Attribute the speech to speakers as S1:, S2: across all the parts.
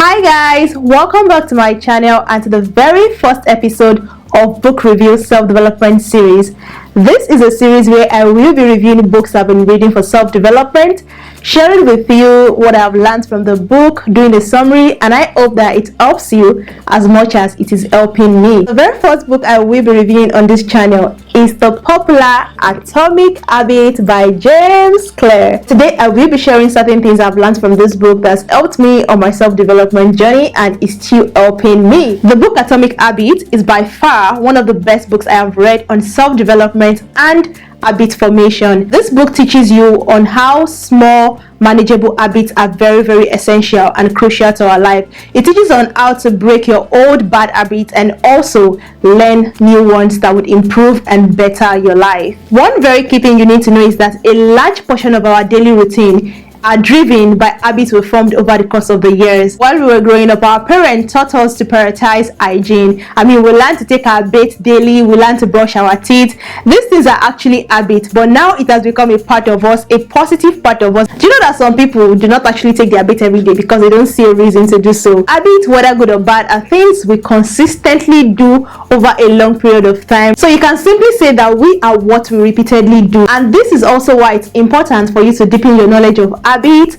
S1: Hi guys, welcome back to my channel and to the very first episode of Book Review Self-Development Series. This is a series where I will be reviewing books I've been reading for self-development, sharing with you what I've learned from the book, doing a summary, and I hope that it helps you as much as it is helping me. The very first book I will be reviewing on this channel is the popular Atomic Habits by James Clear. Today I will be sharing certain things I've learned from this book that's helped me on my self-development journey and is still helping me. The book Atomic Habits is by far one of the best books I have read on self-development and habit formation. This book teaches you on how small manageable habits are very essential and crucial to our life. It teaches on how to break your old bad habits and also learn new ones that would improve and better your life. One very key thing you need to know is that a large portion of our daily routine are driven by habits we formed over the course of the years. While we were growing up, our parents taught us to prioritize hygiene. We learned to take our bath daily, we learned to brush our teeth. These things are actually habits, but now it has become a part of us, a positive part of us. Do you know that some people do not actually take their bath every day because they don't see a reason to do so? Habits, whether good or bad, are things we consistently do over a long period of time. So you can simply say that we are what we repeatedly do. And this is also why it's important for you to deepen your knowledge of habits,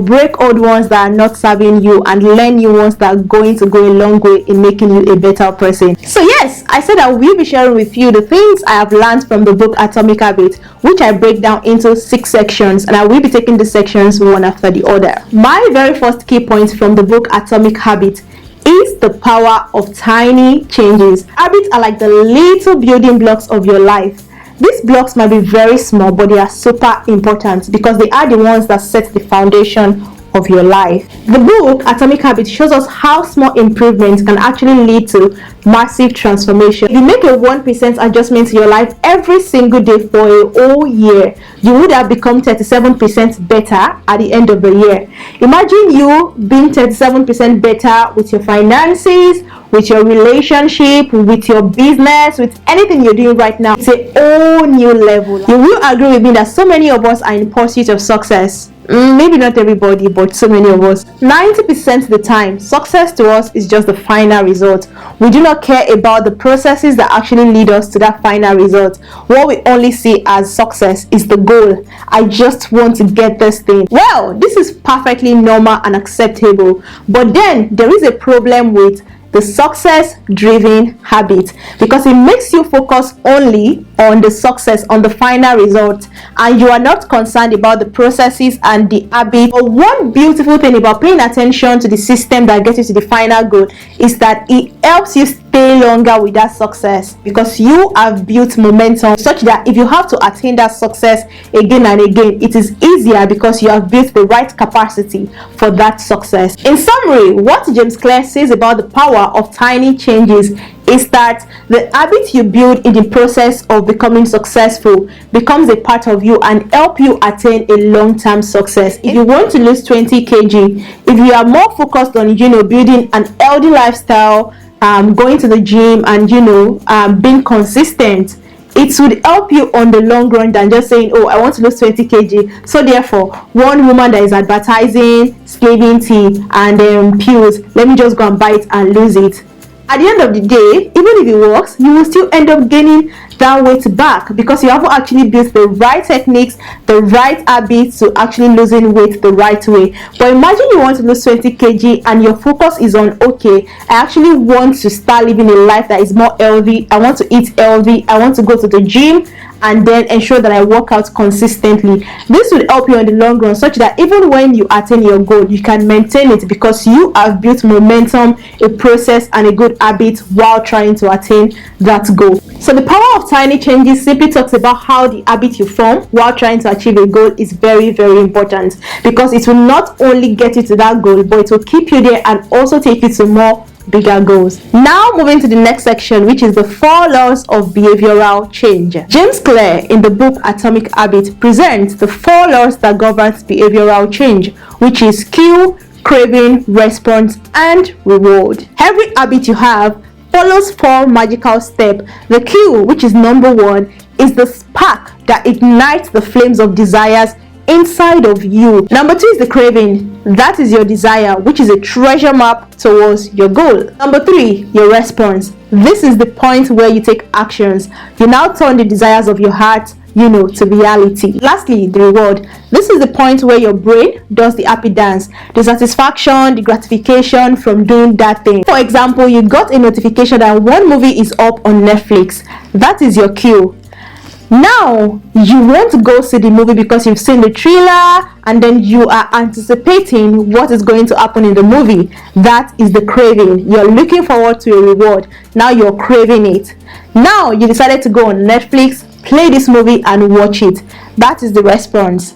S1: break old ones that are not serving you and learn new ones that are going to go a long way in making you a better person. So yes, I said I will be sharing with you the things I have learned from the book Atomic Habits, which I break down into 6 sections, and I will be taking the sections one after the other. My very first key point from the book Atomic Habits is the power of tiny changes. Habits are like the little building blocks of your life. These blocks might be very small, but they are super important because they are the ones that set the foundation of your life. The book Atomic Habits shows us how small improvements can actually lead to massive transformation. If you make a 1% adjustment to your life every single day for a whole year, you would have become 37% better at the end of the year. Imagine you being 37% better with your finances, with your relationship, with your business, with anything you're doing right now. It's a whole new level. You will agree with me that so many of us are in pursuit of success. Maybe not everybody, but so many of us. 90% of the time, success to us is just the final result. We do not care about the processes that actually lead us to that final result. What we only see as success is the goal. I just want to get this thing. Well, this is perfectly normal and acceptable. But then there is a problem with the success-driven habit, because it makes you focus only on the success, on the final result, and you are not concerned about the processes and the habit. But one beautiful thing about paying attention to the system that gets you to the final goal is that it helps you stay longer with that success, because you have built momentum such that if you have to attain that success again and again, it is easier because you have built the right capacity for that success. In summary, what James Clear says about the power of tiny changes is that the habit you build in the process of becoming successful becomes a part of you and help you attain a long-term success. If you want to lose 20 kg, if you are more focused on building an healthy lifestyle, going to the gym and being consistent, it would help you on the long run than just saying, oh, I want to lose 20 kg. So therefore, one woman that is advertising shaving tea and pills, let me just go and buy it and lose it. At the end of the day, even if it works, you will still end up gaining that weight back because you haven't actually built the right techniques, the right habits to actually losing weight the right way. But imagine you want to lose 20 kg and your focus is on, okay, I actually want to start living a life that is more healthy. I want to eat healthy. I want to go to the gym and then ensure that I work out consistently. This will help you in the long run such that even when you attain your goal, you can maintain it because you have built momentum, a process, and a good habit while trying to attain that goal. So the power of tiny changes simply talks about how the habit you form while trying to achieve a goal is very important, because it will not only get you to that goal, but it will keep you there and also take you to more bigger goals. Now moving to the next section, which is the 4 laws of behavioral change. James Clear in the book Atomic Habits presents the 4 laws that governs behavioral change, which is cue, craving, response, and reward. Every habit you have follows 4 magical steps. The cue, which is number 1, is the spark that ignites the flames of desires inside of you. Number 2 is the craving. That is your desire, which is a treasure map towards your goal. Number 3, your response. This is the point where you take actions. You now turn the desires of your heart to reality. Lastly, the reward. This is the point where your brain does the happy dance, the satisfaction, the gratification from doing that thing. For example, you got a notification that one movie is up on Netflix. That is your cue. Now you want to go see the movie because you've seen the trailer and then you are anticipating what is going to happen in the movie. That is the craving. You're looking forward to a reward. Now you're craving it. Now you decided to go on Netflix, play this movie and watch it. That is the response.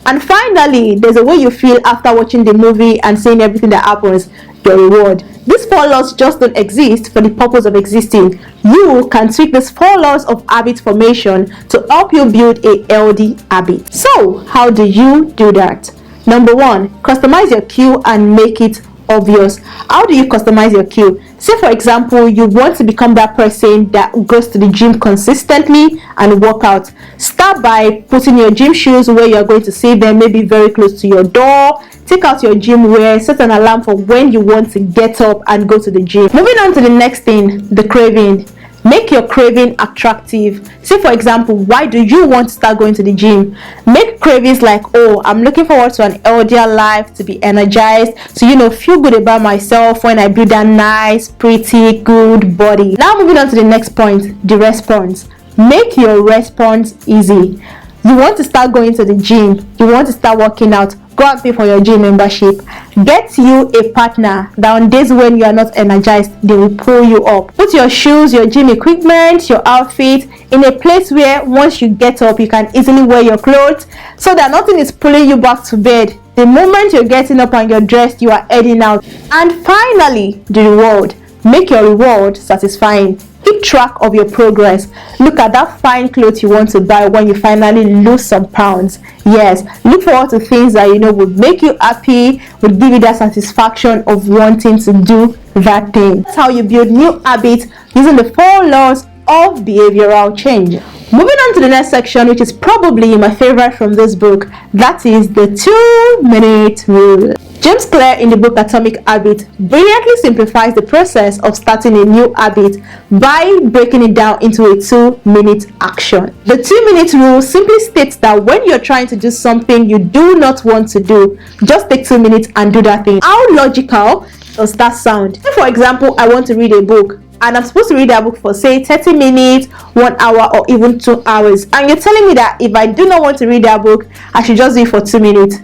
S1: And finally, there's a way you feel after watching the movie and seeing everything that happens. Your reward. These 4 laws just don't exist for the purpose of existing. You can tweak these 4 laws of habit formation to help you build a healthy habit. So how do you do that? Number 1, customize your cue and make it obvious. How do you customize your cue? Say for example, you want to become that person that goes to the gym consistently and work out. Start by putting your gym shoes where you're going to see them, maybe very close to your door. Take out your gym wear, set an alarm for when you want to get up and go to the gym. Moving on to the next thing, the craving. Make your craving attractive. Say for example, why do you want to start going to the gym? Make cravings like, oh, I'm looking forward to an healthier life, to be energized, to feel good about myself when I build that nice, pretty, good body. Now moving on to the next point, the response. Make your response easy. You want to start going to the gym, you want to start working out, go and pay for your gym membership. Get you a partner that on days when you are not energized, they will pull you up. Put your shoes, your gym equipment, your outfit in a place where once you get up, you can easily wear your clothes so that nothing is pulling you back to bed. The moment you're getting up and you're dressed, you are heading out. And finally, the reward. Make your reward satisfying. Keep track of your progress. Look at that fine clothes you want to buy when you finally lose some pounds. Yes, look forward to things that would make you happy, would give you that satisfaction of wanting to do that thing. That's how you build new habits using the 4 laws of behavioral change. Moving on to the next section, which is probably my favorite from this book, that is the 2-minute rule. James Clear in the book Atomic Habits brilliantly simplifies the process of starting a new habit by breaking it down into a 2-minute action. The 2-minute rule simply states that when you're trying to do something you do not want to do, just take 2 minutes and do that thing. How logical does that sound? Say for example, I want to read a book and I'm supposed to read that book for say 30 minutes, 1 hour or even 2 hours, and you're telling me that if I do not want to read that book, I should just do it for 2 minutes.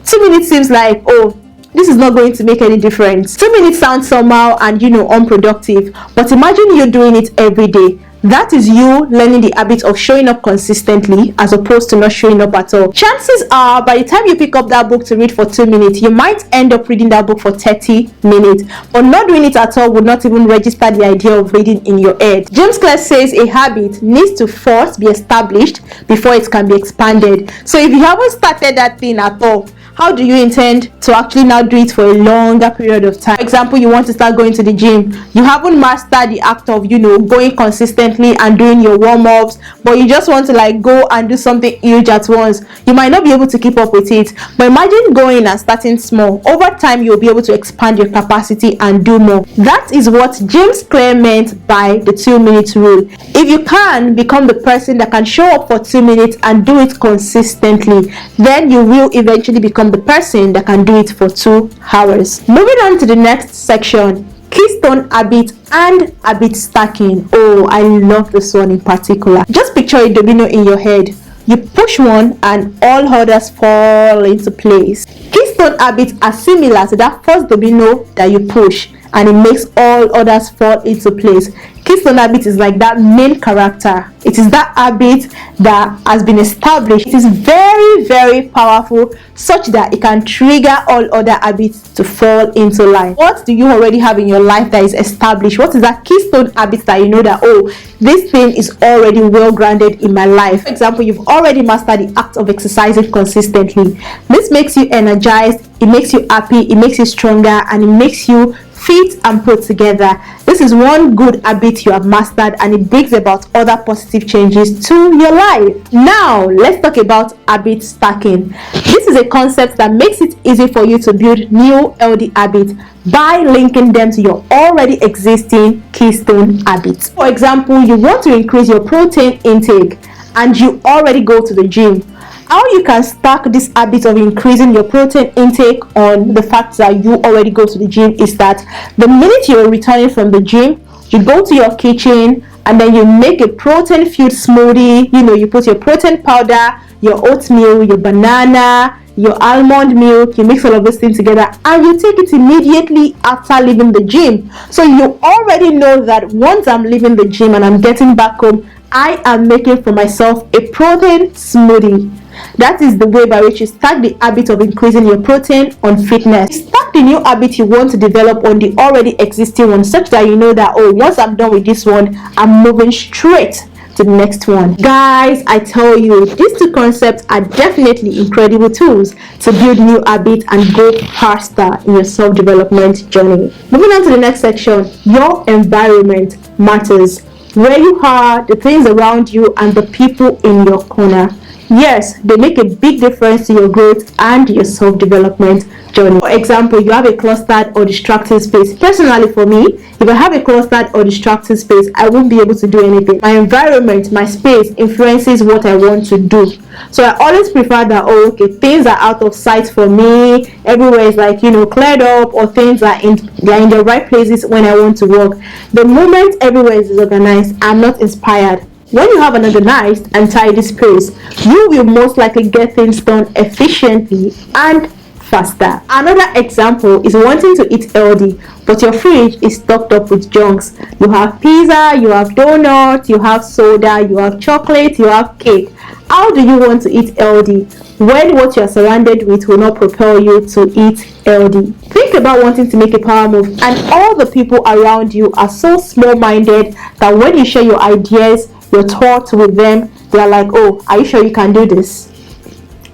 S1: 2 minutes seems like, oh, this is not going to make any difference. 2 minutes sounds somehow and unproductive, but imagine you doing it every day. That is you learning the habit of showing up consistently as opposed to not showing up at all. Chances are by the time you pick up that book to read for 2 minutes, you might end up reading that book for 30 minutes, but not doing it at all would not even register the idea of reading in your head. James Clear says a habit needs to first be established before it can be expanded. So if you haven't started that thing at all, how do you intend to actually now do it for a longer period of time? For example, you want to start going to the gym. You haven't mastered the act of, going consistently and doing your warm-ups, but you just want to go and do something huge at once. You might not be able to keep up with it. But imagine going and starting small. Over time, you'll be able to expand your capacity and do more. That is what James Clear meant by the 2-minute rule. If you can become the person that can show up for 2 minutes and do it consistently, then you will eventually become the person that can do it for 2 hours. Moving on to the next section, keystone habit and habit stacking. Oh, I love this one in particular. Just picture a domino in your head. You push one and all others fall into place. Keystone habits are similar to that first domino that you push, and it makes all others fall into place. Keystone habit is like that main character. It is that habit that has been established. It is very, very powerful, such that it can trigger all other habits to fall into line. What do you already have in your life that is established? What is that keystone habit that you know that, oh, this thing is already well grounded in my life? For example, you've already mastered the act of exercising consistently. This makes you energized, it makes you happy, it makes you stronger, and it makes you fit and put together. This is one good habit you have mastered, and it brings about other positive changes to your life. Now, let's talk about habit stacking. This is a concept that makes it easy for you to build new healthy habits by linking them to your already existing keystone habits. For example, you want to increase your protein intake and you already go to the gym. How you can stack this habit of increasing your protein intake on the fact that you already go to the gym is that the minute you're returning from the gym, you go to your kitchen and then you make a protein filled smoothie. You put your protein powder, your oatmeal, your banana, your almond milk, you mix all of those things together and you take it immediately after leaving the gym. So you already know that once I'm leaving the gym and I'm getting back home, I am making for myself a protein smoothie. That is the way by which you start the habit of increasing your protein on fitness. Start the new habit you want to develop on the already existing one, such that you know that, oh, once I'm done with this one, I'm moving straight to the next one. Guys, I tell you, these two concepts are definitely incredible tools to build new habits and go faster in your self-development journey. Moving on to the next section, your environment matters. Where you are, the things around you, and the people in your corner. Yes, they make a big difference to your growth and your self-development journey. For example, you have a clustered or distracted space. Personally, for me, if I have a clustered or distracted space, I won't be able to do anything. My environment, my space influences what I want to do. So I always prefer that, oh, okay, things are out of sight for me. Everywhere is like, cleared up, or things are they're in the right places when I want to work. The moment everywhere is organized, I'm not inspired. When you have an organized and tidy space, you will most likely get things done efficiently and faster. Another example is wanting to eat healthy, but your fridge is stocked up with junks. You have pizza, you have donuts, you have soda, you have chocolate, you have cake. How do you want to eat healthy when what you're surrounded with will not propel you to eat healthy? Think about wanting to make a power move, and all the people around you are so small-minded that when you share your ideas, your thoughts with them, they are like, oh, are you sure you can do this?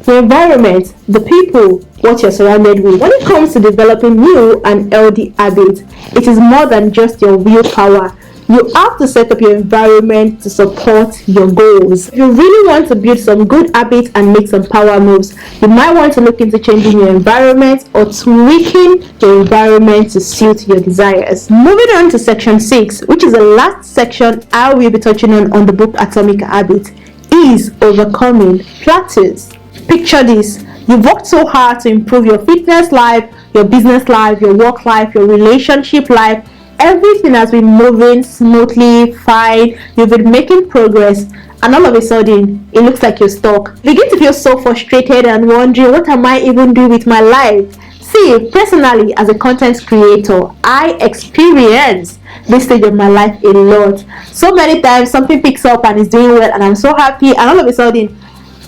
S1: The environment, the people, what you're surrounded with. When it comes to developing new and healthy habits, it is more than just your willpower. You have to set up your environment to support your goals. If you really want to build some good habits and make some power moves, you might want to look into changing your environment or tweaking your environment to suit your desires. Moving on to section 6, which is the last section I will be touching on the book Atomic Habits, is overcoming plateaus. Picture this. You've worked so hard to improve your fitness life, your business life, your work life, your relationship life. Everything has been moving smoothly, fine. You've been making progress, and all of a sudden, it looks like you're stuck. You begin to feel so frustrated and wondering, what am I even doing with my life? See, personally, as a content creator, I experience this stage of my life a lot. So many times, something picks up and is doing well, and I'm so happy, and all of a sudden,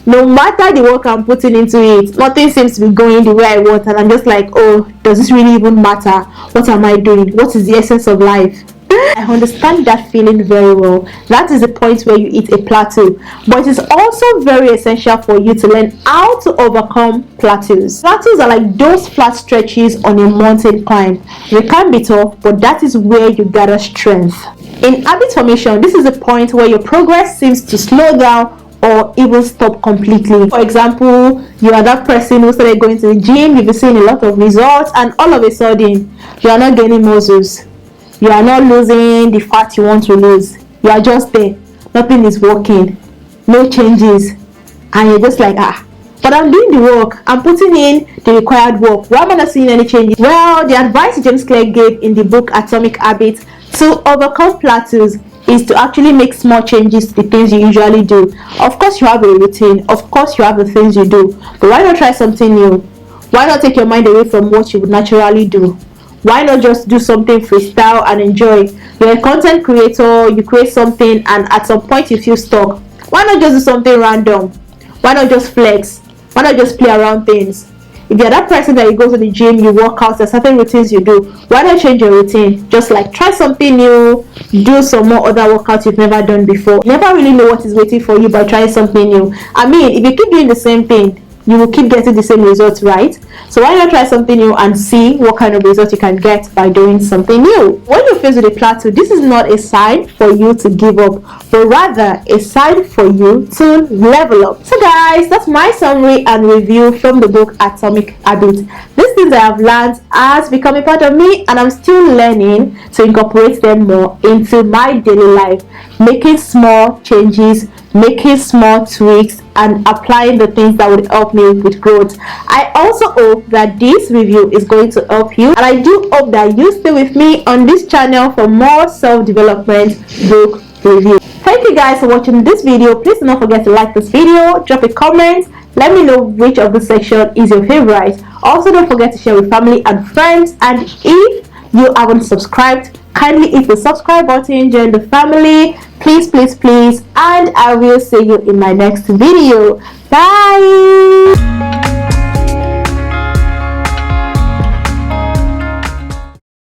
S1: no matter the work I'm putting into it, nothing seems to be going the way I want, and I'm just like, oh, does this really even matter? What am I doing? What is the essence of life? I understand that feeling very well. That is the point where you hit a plateau. But it is also very essential for you to learn how to overcome plateaus. Plateaus are like those flat stretches on a mountain climb. They can be tough, but that is where you gather strength. In habit formation, this is the point where your progress seems to slow down or even stop completely. For example, you are that person who started going to the gym, you've been seeing a lot of results, and all of a sudden, you are not gaining muscles. You are not losing the fat you want to lose. You are just there. Nothing is working. No changes. And you're just like, but I'm doing the work. I'm putting in the required work. Why am I not seeing any changes? Well, the advice James Clear gave in the book Atomic Habits to overcome plateaus is to actually make small changes to the things you usually do. Of course, you have a routine. Of course, you have the things you do. But why not try something new? Why not take your mind away from what you would naturally do? Why not just do something freestyle and enjoy? You're a content creator, you create something, and at some point you feel stuck. Why not just do something random? Why not just flex? Why not just play around things? If you're that person that you go to the gym, you work out, there's certain routines you do, why not change your routine? Just like try something new, do some more other workouts you've never done before. You never really know what is waiting for you by trying something new. I mean, if you keep doing the same thing, you will keep getting the same results, right? So why not try something new and see what kind of results you can get by doing something new? When you're faced with a plateau, this is not a sign for you to give up, but rather a sign for you to level up. So guys, that's my summary and review from the book Atomic Habits. These things I have learned has become a part of me, and I'm still learning to incorporate them more into my daily life, making small changes, making small tweaks, and applying the things that would help me with growth. I also hope that this review is going to help you, and I do hope that you stay with me on this channel for more self-development book review. Thank you guys for watching this video. Please do not forget to like this video, drop a comment, let me know which of the section is your favorite. Also, don't forget to share with family and friends, and if you haven't subscribed, kindly hit the subscribe button, join the family, please, and I will see you in my next video. Bye.